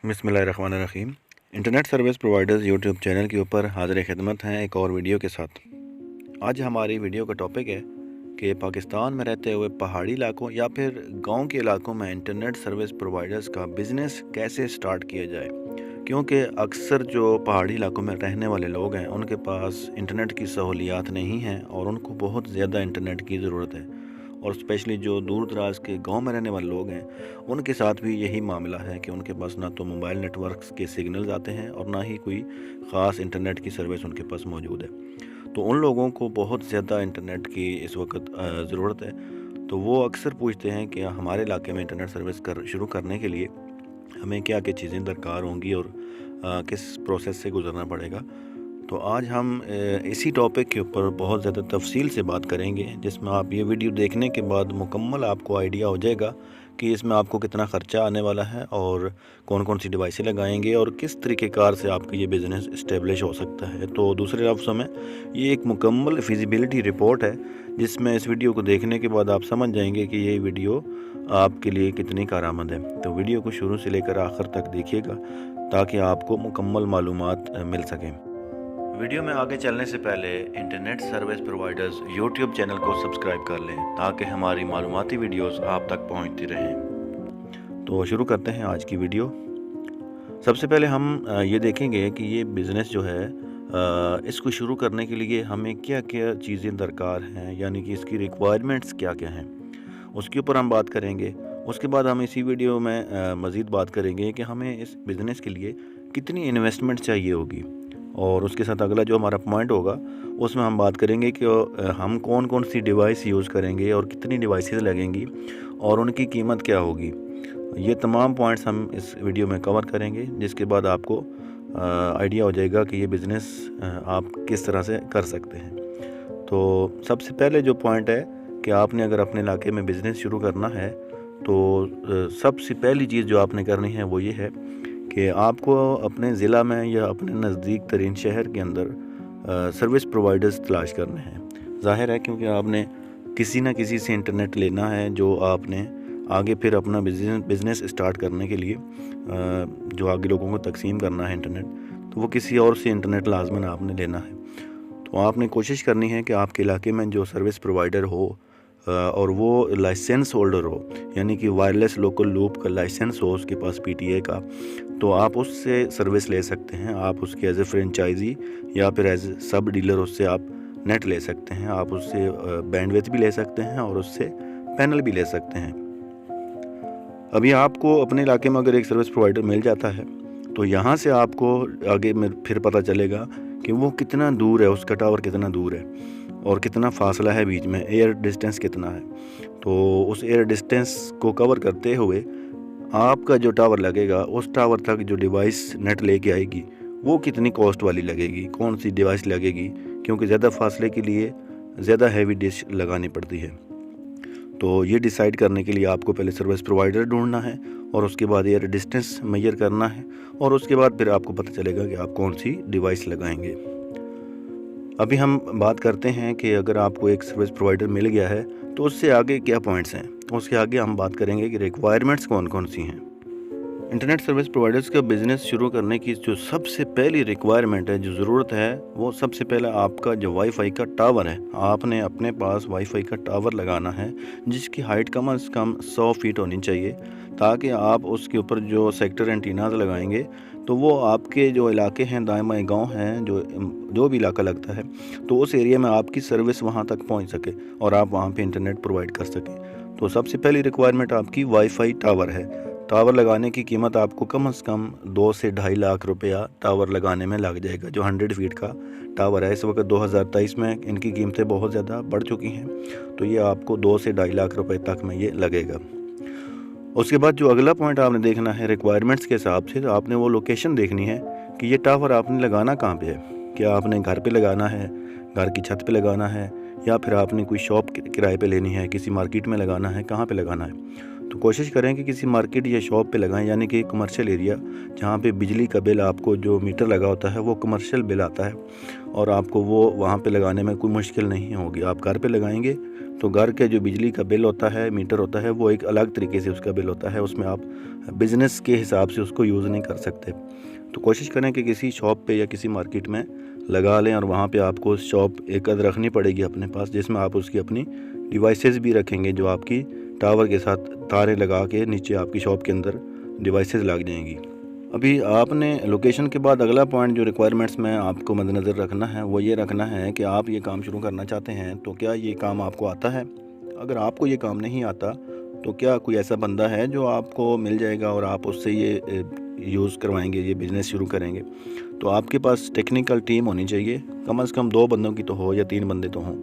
बिस्मिल्लाहिर्रहमानिर्रहीम। Internet service providers YouTube channel के ऊपर हाज़िर खिदमत हैं एक और वीडियो के साथ। आज हमारी वीडियो का टॉपिक है कि पाकिस्तान में रहते हुए पहाड़ी इलाकों या फिर गांव के इलाकों में इंटरनेट सर्विस प्रोवाइडर्स का बिज़नेस कैसे स्टार्ट किया जाए, क्योंकि अक्सर जो पहाड़ी इलाकों में रहने वाले लोग हैं उनके पास इंटरनेट की सहूलियात नहीं हैं और उनको बहुत ज़्यादा इंटरनेट की ज़रूरत है। और स्पेशली जो दूर दराज के गांव में रहने वाले लोग हैं उनके साथ भी यही मामला है कि उनके पास ना तो मोबाइल नेटवर्क्स के सिग्नल्स आते हैं और ना ही कोई ख़ास इंटरनेट की सर्विस उनके पास मौजूद है। तो उन लोगों को बहुत ज़्यादा इंटरनेट की इस वक्त ज़रूरत है। तो वो अक्सर पूछते हैं कि हमारे इलाके में इंटरनेट सर्विस शुरू करने के लिए हमें क्या क्या चीज़ें दरकार होंगी और किस प्रोसेस से गुजरना पड़ेगा। तो आज हम इसी टॉपिक के ऊपर बहुत ज़्यादा तफसील से बात करेंगे, जिसमें आप ये वीडियो देखने के बाद मुकम्मल आपको आइडिया हो जाएगा कि इसमें आपको कितना ख़र्चा आने वाला है और कौन कौन सी डिवाइसें लगाएंगे और किस तरीक़ेकार से आपका ये बिज़नेस इस्टेब्लिश हो सकता है। तो दूसरे लफ्ज़ों में ये एक मुकम्मल फिजिबिलिटी रिपोर्ट है, जिसमें इस वीडियो को देखने के बाद आप समझ जाएंगे कि ये वीडियो आपके लिए कितनी कारआमद है। तो वीडियो को शुरू से लेकर आखिर तक देखिएगा ताकि आपको मुकम्मल मालूमात मिल सकें। वीडियो में आगे चलने से पहले internet service providers YouTube channel को सब्सक्राइब कर लें ताकि हमारी मालूमाती वीडियोस आप तक पहुंचती रहें। तो शुरू करते हैं आज की वीडियो। सबसे पहले हम ये देखेंगे कि ये बिज़नेस जो है इसको शुरू करने के लिए हमें क्या क्या चीज़ें दरकार हैं, यानी कि इसकी रिक्वायरमेंट्स क्या क्या हैं, उसके ऊपर हम बात करेंगे। उसके बाद हम इसी वीडियो में मज़ीद बात करेंगे कि हमें इस बिज़नेस के लिए कितनी इन्वेस्टमेंट चाहिए होगी। और उसके साथ अगला जो हमारा पॉइंट होगा उसमें हम बात करेंगे कि हम कौन कौन सी डिवाइस यूज़ करेंगे और कितनी डिवाइसेस लगेंगी और उनकी कीमत क्या होगी। ये तमाम पॉइंट्स हम इस वीडियो में कवर करेंगे, जिसके बाद आपको आइडिया हो जाएगा कि ये बिज़नेस आप किस तरह से कर सकते हैं। तो सबसे पहले जो पॉइंट है कि आपने अगर अपने इलाके में बिज़नेस शुरू करना है तो सबसे पहली चीज़ जो आपने करनी है वो ये है कि आपको अपने ज़िला में या अपने नज़दीक तरीन शहर के अंदर सर्विस प्रोवाइडर्स तलाश करने हैं। ज़ाहिर है क्योंकि आपने किसी न किसी से इंटरनेट लेना है, जो आपने आगे फिर अपना बिज़नेस स्टार्ट करने के लिए जो आगे लोगों को तकसीम करना है इंटरनेट, तो वो किसी और से इंटरनेट लाजमन आपने लेना है। तो आपने कोशिश करनी है कि आपके इलाके में जो सर्विस प्रोवाइडर हो और वो लाइसेंस होल्डर हो, यानी कि वायरलेस लोकल लूप का लाइसेंस हो उसके पास PTA का, तो आप उससे सर्विस ले सकते हैं। आप उसके एज ए फ्रेंचाइजी या फिर एज सब डीलर उससे आप नेट ले सकते हैं। आप उससे बैंडविड्थ भी ले सकते हैं और उससे पैनल भी ले सकते हैं। अभी आपको अपने इलाके में अगर एक सर्विस प्रोवाइडर मिल जाता है तो यहाँ से आपको आगे में फिर पता चलेगा कि वो कितना दूर है, उसका टावर कितना दूर है और कितना फासला है बीच में, एयर डिस्टेंस कितना है। तो उस एयर डिस्टेंस को कवर करते हुए आपका जो टावर लगेगा उस टावर तक जो डिवाइस नेट लेके आएगी वो कितनी कॉस्ट वाली लगेगी, कौन सी डिवाइस लगेगी, क्योंकि ज़्यादा फासले के लिए ज़्यादा हैवी डिश लगानी पड़ती है। तो ये डिसाइड करने के लिए आपको पहले सर्विस प्रोवाइडर ढूंढना है और उसके बाद एयर डिस्टेंस मेजर करना है और उसके बाद फिर आपको पता चलेगा कि आप कौन सी डिवाइस लगाएंगे। अभी हम बात करते हैं कि अगर आपको एक सर्विस प्रोवाइडर मिल गया है तो उससे आगे क्या पॉइंट्स हैं। उसके आगे हम बात करेंगे कि रिक्वायरमेंट्स कौन कौन सी हैं। इंटरनेट सर्विस प्रोवाइडर्स का बिज़नेस शुरू करने की जो सबसे पहली रिक्वायरमेंट है, जो ज़रूरत है, वो सबसे पहला आपका जो वाईफाई का टावर है। आपने अपने पास वाईफाई का टावर लगाना है जिसकी हाइट कम से कम 100 फीट होनी चाहिए, ताकि आप उसके ऊपर जो सेक्टर एंटीनाज लगाएंगे तो वो आपके जो इलाके हैं, दाएं बाएं गाँव हैं, जो भी इलाका लगता है, तो उस एरिया में आपकी सर्विस वहाँ तक पहुँच सके और आप वहाँ पर इंटरनेट प्रोवाइड कर सकें। तो सबसे पहली रिक्वायरमेंट आपकी वाईफाई टावर है। टावर लगाने की कीमत आपको कम से कम 2 से 2.5 लाख रुपया टावर लगाने में लग जाएगा। जो 100 फीट का टावर है, इस वक्त 2023 में इनकी कीमतें बहुत ज़्यादा बढ़ चुकी हैं, तो ये आपको 2 से 2.5 लाख रुपए तक में ये लगेगा। उसके बाद जो अगला पॉइंट आपने देखना है रिक्वायरमेंट्स के हिसाब से, तो आपने वो लोकेशन देखनी है कि ये टावर आपने लगाना कहाँ पर है। क्या आपने घर पर लगाना है, घर की छत पर लगाना है, या फिर आपने कोई शॉप किराए पर लेनी है, किसी मार्केट में लगाना है, कहाँ पर लगाना है। तो कोशिश करें कि किसी मार्केट या शॉप पे लगाएं, यानी कि कमर्शियल एरिया जहाँ पे बिजली का बिल आपको जो मीटर लगा होता है वो कमर्शियल बिल आता है और आपको वो वहाँ पे लगाने में कोई मुश्किल नहीं होगी। आप घर पे लगाएंगे तो घर के जो बिजली का बिल होता है, मीटर होता है, वो एक अलग तरीके से उसका बिल होता है, उसमें आप बिज़नेस के हिसाब से उसको यूज़ नहीं कर सकते। तो कोशिश करें कि किसी शॉप पे या किसी मार्केट में लगा लें और वहाँ पे आपको शॉप एक अद रखनी पड़ेगी अपने पास, जिसमें आप उसकी अपनी डिवाइसेस भी रखेंगे जो आपकी टावर के साथ तारें लगा के नीचे आपकी शॉप के अंदर डिवाइसेस लग जाएंगी। अभी आपने लोकेशन के बाद अगला पॉइंट जो रिक्वायरमेंट्स में आपको मद्देनज़र रखना है वो ये रखना है कि आप ये काम शुरू करना चाहते हैं तो क्या ये काम आपको आता है। अगर आपको ये काम नहीं आता तो क्या कोई ऐसा बंदा है जो आपको मिल जाएगा और आप उससे ये यूज़ करवाएंगे, ये बिज़नेस शुरू करेंगे। तो आपके पास टेक्निकल टीम होनी चाहिए, कम से कम 2 बंदों की तो हो या 3 बंदे तो हों,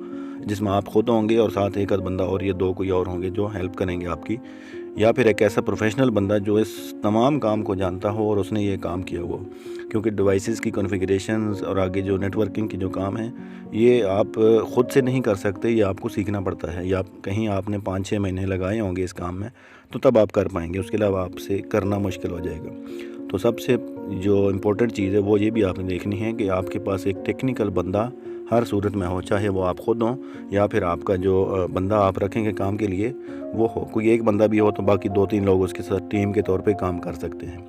जिसमें आप खुद होंगे और साथ एक आध बंदा और या 2 कोई और होंगे जो हेल्प करेंगे आपकी, या फिर एक ऐसा प्रोफेशनल बंदा जो इस तमाम काम को जानता हो और उसने ये काम किया हो। क्योंकि डिवाइसेस की कॉन्फ़िगरेशंस और आगे जो नेटवर्किंग की जो काम है ये आप ख़ुद से नहीं कर सकते, ये आपको सीखना पड़ता है, या कहीं आपने 5-6 महीने लगाए होंगे इस काम में तो तब आप कर पाएंगे, उसके अलावा आपसे करना मुश्किल हो जाएगा। तो सबसे जो इम्पोर्टेंट चीज़ है वो ये भी आपने देखनी है कि आपके पास एक टेक्निकल बंदा हर सूरत में हो, चाहे वो आप खुद हों या फिर आपका जो बंदा आप रखेंगे काम के लिए वो हो। कोई एक बंदा भी हो तो बाकी 2-3 लोग उसके साथ टीम के तौर पे काम कर सकते हैं।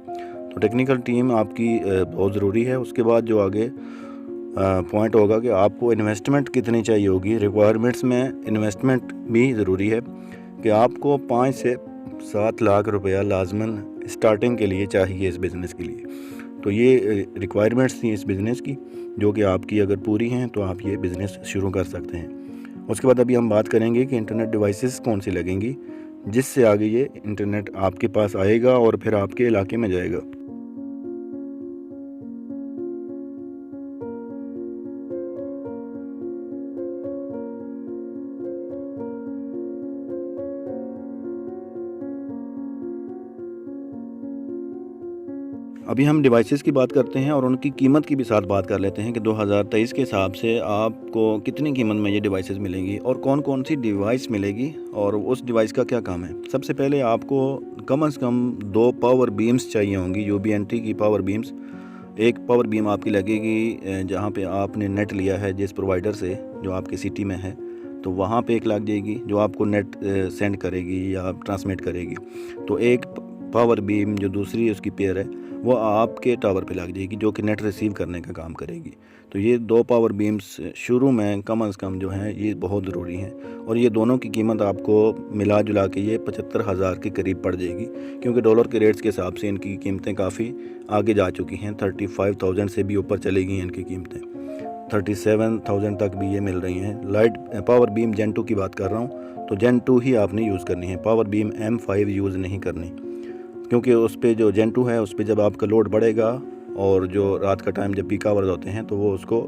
तो टेक्निकल टीम आपकी बहुत ज़रूरी है। उसके बाद जो आगे पॉइंट होगा कि आपको इन्वेस्टमेंट कितनी चाहिए होगी। रिक्वायरमेंट्स में इन्वेस्टमेंट भी ज़रूरी है कि आपको 5 से 7 लाख रुपया लाजमन स्टार्टिंग के लिए चाहिए इस बिज़नेस के लिए। तो ये रिक्वायरमेंट्स थी इस बिज़नेस की, जो कि आपकी अगर पूरी हैं तो आप ये बिज़नेस शुरू कर सकते हैं। उसके बाद अभी हम बात करेंगे कि इंटरनेट डिवाइसेस कौन सी लगेंगी जिससे आगे ये इंटरनेट आपके पास आएगा और फिर आपके इलाके में जाएगा। अभी हम डिवाइसेस की बात करते हैं और उनकी कीमत की भी साथ बात कर लेते हैं कि 2023 के हिसाब से आपको कितनी कीमत में ये डिवाइसेस मिलेंगी और कौन कौन सी डिवाइस मिलेगी और उस डिवाइस का क्या काम है। सबसे पहले आपको कम से कम 2 पावर बीम्स चाहिए होंगी, UBNT की पावर बीम्स। एक पावर बीम आपकी लगेगी जहाँ पे आपने नेट लिया है जिस प्रोवाइडर से जो आपके सिटी में है, तो वहाँ पे एक लग जाएगी जो आपको नेट सेंड करेगी या ट्रांसमिट करेगी। तो एक पावर बीम जो दूसरी उसकी पेयर है वो आपके टावर पे लग जाएगी जो कि नेट रिसीव करने का काम करेगी। तो ये 2 पावर बीम्स शुरू में कम से कम जो हैं ये बहुत ज़रूरी हैं और ये दोनों की कीमत आपको मिला जुला के ये 75,000 के करीब पड़ जाएगी, क्योंकि डॉलर के रेट्स के हिसाब से इनकी कीमतें काफ़ी आगे जा चुकी हैं। 35,000 से भी ऊपर चली गई हैं इनकी कीमतें, 37,000 तक भी ये मिल रही हैं। लाइट पावर बीम जेन 2 की बात कर रहा हूँ, तो जेन 2 ही आपने यूज़ करनी है, पावर बीम M5 यूज़ नहीं करनी, क्योंकि उस पे जो जेन 2 है उस पे जब आपका लोड बढ़ेगा और जो रात का टाइम जब पीक आवर्स होते हैं तो वो उसको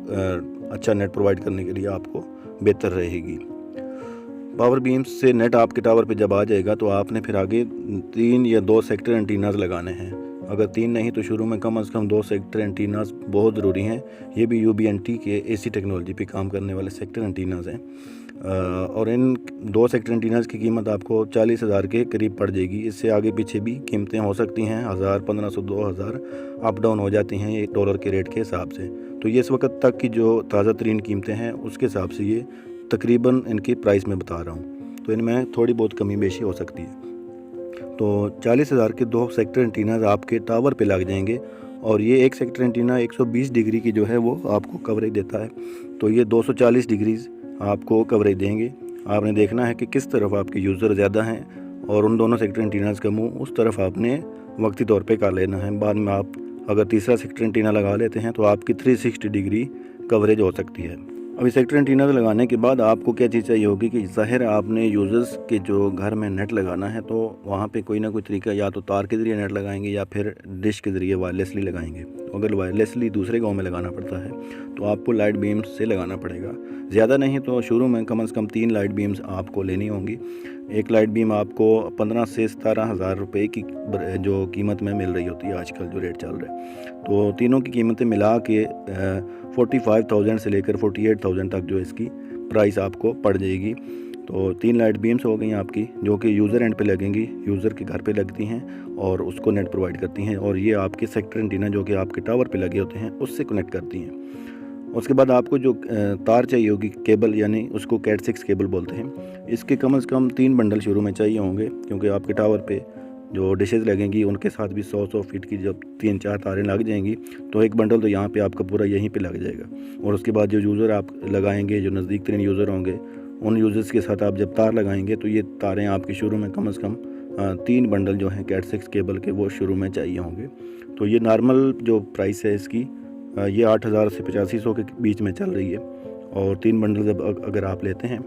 अच्छा नेट प्रोवाइड करने के लिए आपको बेहतर रहेगी। पावर बीम्स से नेट आपके टावर पे जब आ जाएगा तो आपने फिर आगे 3 या 2 सेक्टर एंटीनास लगाने हैं। अगर 3 नहीं तो शुरू में कम से कम 2 सेक्टर एंटीनास बहुत ज़रूरी हैं। ये भी UBNT के AC टेक्नोलॉजी पे काम करने वाले सेक्टर एंटीनास हैं और इन 2 सेक्टर एंटीनास की कीमत आपको 40,000 के करीब पड़ जाएगी। इससे आगे पीछे भी कीमतें हो सकती हैं, 1,000, 1,500, 2,000 अप डाउन हो जाती हैं ये डॉलर के रेट के हिसाब से। तो ये इस वक्त तक की जो ताज़ा तरीन कीमतें हैं उसके हिसाब से ये तकरीबन इनकी प्राइस में बता रहा हूँ, तो इनमें थोड़ी बहुत कमी बेशी हो सकती है। तो 40,000 के 2 सेक्टर एंटीनास आपके टावर पे लग जाएंगे और ये एक सेक्टर एंटीना 120 डिग्री की जो है वो आपको कवरेज देता है, तो ये 240 डिग्रीज़ आपको कवरेज देंगे। आपने देखना है कि किस तरफ आपके यूज़र ज़्यादा हैं और उन दोनों सेक्टर एंटीनास का मुंह उस तरफ आपने वक्ती तौर पे कर लेना है। बाद में आप अगर तीसरा सेक्टर एंटीना लगा लेते हैं तो आपकी 360 डिग्री कवरेज हो सकती है। अभी सेक्टर एंटीना लगाने के बाद आपको क्या चीज़ चाहिए होगी कि ज़ाहिर आपने यूज़र्स के जो घर में नेट लगाना है तो वहाँ पे कोई ना कोई तरीका, या तो तार के ज़रिए नेट लगाएंगे या फिर डिश के ज़रिए वायरलेसली लगाएंगे। अगर वायरलेसली दूसरे गांव में लगाना पड़ता है तो आपको लाइट बीम्स से लगाना पड़ेगा। ज़्यादा नहीं तो शुरू में कम से कम 3 लाइट बीम्स आपको लेनी होंगी। एक लाइट बीम आपको 15 से 17,000 रुपये की जो कीमत में मिल रही होती है आजकल जो रेट चल रहा है। तो तीनों की कीमतें मिला के 45,000 से लेकर 48,000 तक जो इसकी प्राइस आपको पड़ जाएगी। तो 3 लाइट बीम्स हो गई आपकी, जो कि यूज़र एंड पे लगेंगी, यूज़र के घर पे लगती हैं और उसको नेट प्रोवाइड करती हैं। और ये आपके सेक्टर एंटीना जो कि आपके टावर पे लगे होते हैं उससे कनेक्ट करती हैं। उसके बाद आपको जो तार चाहिए होगी, केबल, यानी उसको कैट 6 केबल बोलते हैं। इसके कम से कम 3 बंडल शुरू में चाहिए होंगे, क्योंकि आपके टावर पे जो डिशेज़ लगेंगी उनके साथ भी 100 फीट की जब 3-4 तारें लग जाएंगी तो एक बंडल तो यहाँ पे आपका पूरा यहीं पे लग जाएगा। और उसके बाद जो यूज़र आप लगाएंगे, जो नज़दीक तरीन यूज़र होंगे, उन यूज़र्स के साथ आप जब तार लगाएंगे तो ये तारें आपकी शुरू में कम से कम 3 बंडल जो हैं कैट 6 केबल के वो शुरू में चाहिए होंगे। तो ये नॉर्मल जो प्राइस है इसकी ये 8,000 से 8500 के बीच में चल रही है। और 3 बंडल जब अगर आप लेते हैं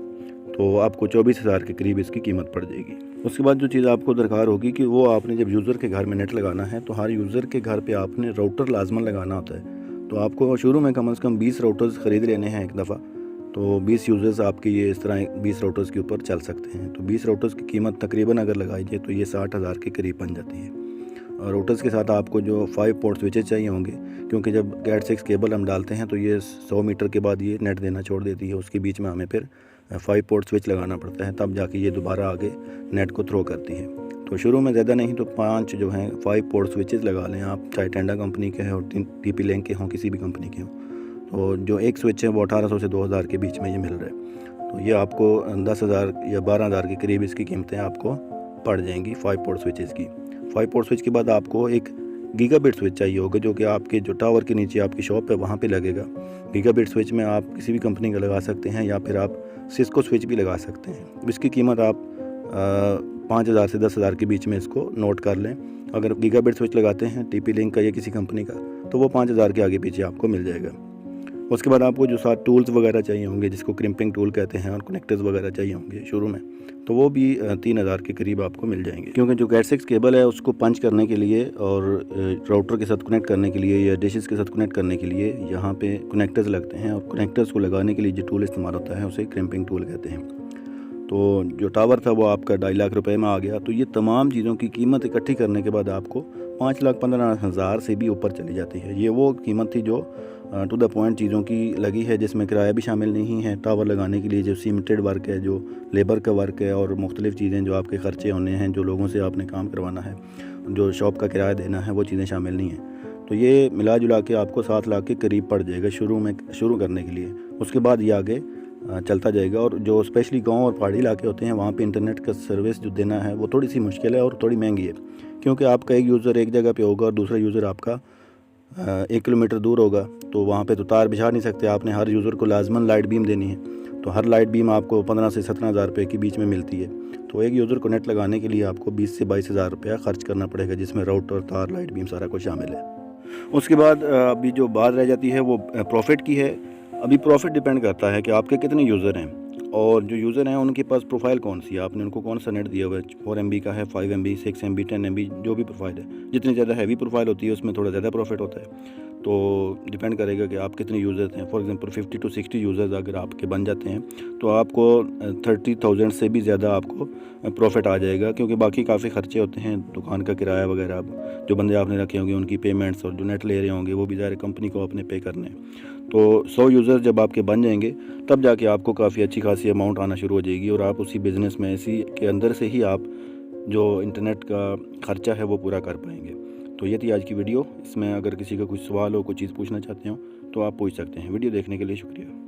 तो आपको 24,000 के करीब इसकी कीमत पड़ जाएगी। उसके बाद जो चीज़ आपको दरकार होगी कि वो आपने जब यूज़र के घर में नेट लगाना है तो हर यूज़र के घर पे आपने राउटर लाजमन लगाना होता है। तो आपको शुरू में कम से कम 20 राउटर्स ख़रीद लेने हैं एक दफ़ा। तो 20 यूज़र्स आपके ये इस तरह 20 राउटर्स के ऊपर चल सकते हैं। तो 20 राउटर्स की कीमत तकरीबन अगर लगाई जाए तो ये 60,000 के करीब बन जाती है। और राउटर्स के साथ आपको जो 5 पोर्ट स्विचेस चाहिए होंगे, क्योंकि जब कैट 6 केबल हम डालते हैं तो ये 100 मीटर के बाद ये नेट देना छोड़ देती है। उसके बीच में हमें फिर 5 पोर्ट स्विच लगाना पड़ता है, तब जाके ये दोबारा आगे नेट को थ्रो करती है। तो शुरू में ज़्यादा नहीं तो 5 जो हैं 5 पोर्ट स्विचेस लगा लें आप, चाहे टेंडा कंपनी के हैं और TP लिंक के हों, किसी भी कंपनी के हों। तो जो एक स्विच है वो 1800 से 2000 के बीच में ये मिल रहा है। तो ये आपको 10,000 या 12,000 के करीब इसकी कीमतें आपको पड़ जाएंगी 5 पोर्ट स्विचेस की। 5 पोर्ट स्विच के बाद आपको एक गीगाबिट स्विच चाहिए होगा, जो कि आपके जो टावर के नीचे आपकी शॉप है वहाँ पे लगेगा। गीगाबिट स्विच में आप किसी भी कंपनी का लगा सकते हैं या फिर आप सिस्को स्विच भी लगा सकते हैं। इसकी कीमत आप 5,000 से 10,000 के बीच में इसको नोट कर लें। अगर गीगाबिट स्विच लगाते हैं TP लिंक का या किसी कंपनी का तो वो 5,000 के आगे पीछे आपको मिल जाएगा। उसके बाद आपको जो साथ टूल्स वगैरह चाहिए होंगे, जिसको क्रिम्पिंग टूल कहते हैं, और कनेक्टर्स वगैरह चाहिए होंगे शुरू में, तो वो भी 3,000 के करीब आपको मिल जाएंगे। क्योंकि जो कैट 6 केबल है उसको पंच करने के लिए और राउटर के साथ कनेक्ट करने के लिए या डिशेस के साथ कनेक्ट करने के लिए यहाँ पे कनेक्टर्स लगते हैं। और कनेक्टर्स को लगाने के लिए जो टूल इस्तेमाल होता है उसे क्रिम्पिंग टूल कहते हैं। तो जो टावर था वो आपका 2.5 लाख रुपए में आ गया। तो ये तमाम चीज़ों की कीमत इकट्ठी करने के बाद आपको 5,15,000 से भी ऊपर चली जाती है। ये वो कीमत थी जो टू द पॉइंट चीज़ों की लगी है, जिसमें किराया भी शामिल नहीं है। टावर लगाने के लिए जो सीमेंटेड वर्क है, जो लेबर का वर्क है और मुख्तलिफ़ चीज़ें जो आपके ख़र्चे होने हैं, जो लोगों से आपने काम करवाना है, जो शॉप का किराया देना है, वो चीज़ें शामिल नहीं हैं। तो ये मिला जुला के आपको 7 लाख के करीब पड़ जाएगा शुरू करने के लिए। उसके बाद ये आगे चलता जाएगा। और जो स्पेशली गांव और पहाड़ी इलाके होते हैं वहाँ पे इंटरनेट का सर्विस जो देना है वो थोड़ी सी मुश्किल है और थोड़ी महंगी है, क्योंकि आपका एक यूज़र एक जगह पे होगा और दूसरा यूज़र आपका 1 किलोमीटर दूर होगा। तो वहाँ पे तो तार बिछा नहीं सकते, आपने हर यूज़र को लाजमन लाइट बीम देनी है। तो हर लाइट बीम आपको 15 से 17,000 रुपये के बीच में मिलती है। तो एक यूज़र को नेट लगाने के लिए आपको 20 से 22,000 रुपया खर्च करना पड़ेगा, जिसमें राउटर, तार, लाइट बीम सारा कुछ शामिल है। उसके बाद अभी जो बात रह जाती है वो प्रॉफिट की है। अभी प्रॉफिट डिपेंड करता है कि आपके कितने यूज़र हैं और जो यूज़र हैं उनके पास प्रोफाइल कौन सी है, आपने उनको कौन सा नेट दिया हुआ है। 4 MB का है, 5 MB, 6 MB, 10 MB, जो भी प्रोफाइल है। जितनी ज़्यादा हैवी प्रोफाइल होती है उसमें थोड़ा ज़्यादा प्रॉफिट होता है। तो डिपेंड करेगा कि आप कितने यूज़र्स हैं। फॉर एग्जांपल 50 to 60 यूज़र्स अगर आपके बन जाते हैं तो आपको 30,000 से भी ज़्यादा आपको प्रॉफिट आ जाएगा, क्योंकि बाकी काफ़ी ख़र्चे होते हैं, दुकान का किराया वगैरह, जो बंदे आपने रखे होंगे उनकी पेमेंट्स, और जो नेट ले रहे होंगे वो भी ज़ाहिर कंपनी को अपने पे करने हैं। तो 100 यूज़र्स जब आपके बन जाएंगे तब जाके आपको काफ़ी अच्छी खासी अमाउंट आना शुरू हो जाएगी और आप उसी बिज़नेस में, इसी के अंदर से ही आप जो इंटरनेट का ख़र्चा है वो पूरा कर पाएंगे। तो ये थी आज की वीडियो। इसमें अगर किसी का कुछ सवाल हो, कोई चीज़ पूछना चाहते हो तो आप पूछ सकते हैं। वीडियो देखने के लिए शुक्रिया।